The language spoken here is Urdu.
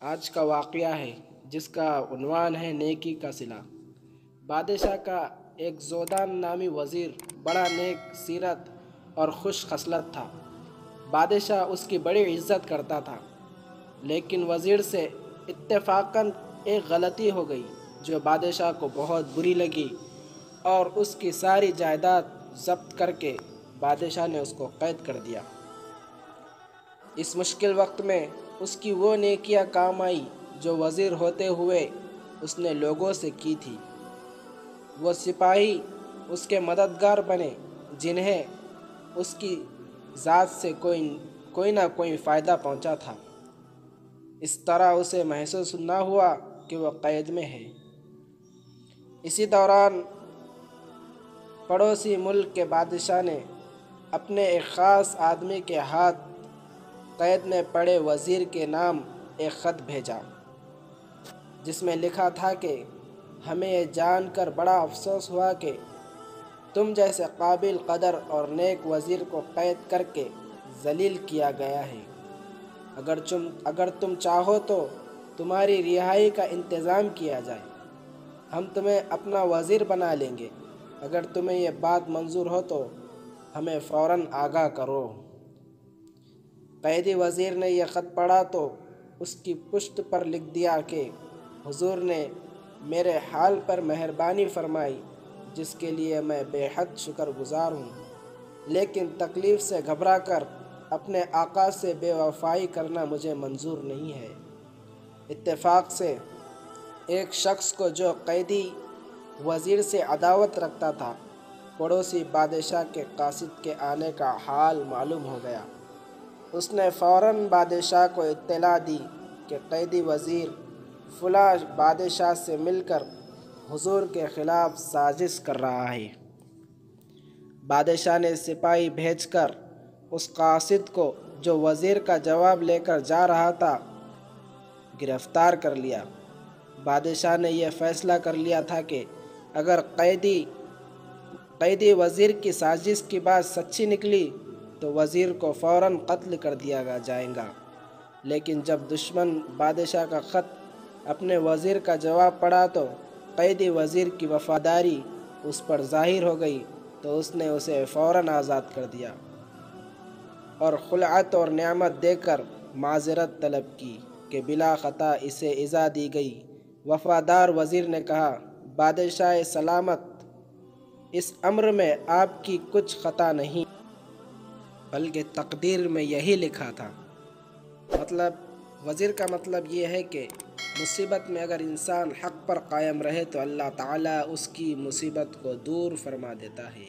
آج کا واقعہ ہے جس کا عنوان ہے نیکی کا صلہ۔ بادشاہ کا ایک زودان نامی وزیر بڑا نیک سیرت اور خوش خصلت تھا۔ بادشاہ اس کی بڑی عزت کرتا تھا، لیکن وزیر سے اتفاقاً ایک غلطی ہو گئی جو بادشاہ کو بہت بری لگی اور اس کی ساری جائیداد ضبط کر کے بادشاہ نے اس کو قید کر دیا۔ اس مشکل وقت میں اس کی وہ نیکیاں کام آئی جو وزیر ہوتے ہوئے اس نے لوگوں سے کی تھی۔ وہ سپاہی اس کے مددگار بنے جنہیں اس کی ذات سے کوئی نہ کوئی فائدہ پہنچا تھا۔ اس طرح اسے محسوس نہ ہوا کہ وہ قید میں ہے۔ اسی دوران پڑوسی ملک کے بادشاہ نے اپنے ایک خاص آدمی کے ہاتھ قید میں پڑے وزیر کے نام ایک خط بھیجا، جس میں لکھا تھا کہ ہمیں یہ جان کر بڑا افسوس ہوا کہ تم جیسے قابل قدر اور نیک وزیر کو قید کر کے ذلیل کیا گیا ہے۔ اگر تم چاہو تو تمہاری رہائی کا انتظام کیا جائے، ہم تمہیں اپنا وزیر بنا لیں گے۔ اگر تمہیں یہ بات منظور ہو تو ہمیں فوراً آگاہ کرو۔ قیدی وزیر نے یہ خط پڑھا تو اس کی پشت پر لکھ دیا کہ حضور نے میرے حال پر مہربانی فرمائی، جس کے لیے میں بے حد شکر گزار ہوں، لیکن تکلیف سے گھبرا کر اپنے آقا سے بے وفائی کرنا مجھے منظور نہیں ہے۔ اتفاق سے ایک شخص کو جو قیدی وزیر سے عداوت رکھتا تھا، پڑوسی بادشاہ کے قاصد کے آنے کا حال معلوم ہو گیا۔ اس نے فوراً بادشاہ کو اطلاع دی کہ قیدی وزیر فلاں بادشاہ سے مل کر حضور کے خلاف سازش کر رہا ہے۔ بادشاہ نے سپاہی بھیج کر اس قاصد کو جو وزیر کا جواب لے کر جا رہا تھا گرفتار کر لیا۔ بادشاہ نے یہ فیصلہ کر لیا تھا کہ اگر قیدی وزیر کی سازش کی بات سچی نکلی تو وزیر کو فوراً قتل کر دیا جائے گا، لیکن جب دشمن بادشاہ کا خط اپنے وزیر کا جواب پڑھا تو قیدی وزیر کی وفاداری اس پر ظاہر ہو گئی تو اس نے اسے فوراً آزاد کر دیا اور خلعت اور نعمت دے کر معذرت طلب کی کہ بلا خطا اسے ایذا دی گئی۔ وفادار وزیر نے کہا، بادشاہ سلامت، اس امر میں آپ کی کچھ خطا نہیں، بلکہ تقدیر میں یہی لکھا تھا۔ وزیر کا مطلب یہ ہے کہ مصیبت میں اگر انسان حق پر قائم رہے تو اللہ تعالیٰ اس کی مصیبت کو دور فرما دیتا ہے۔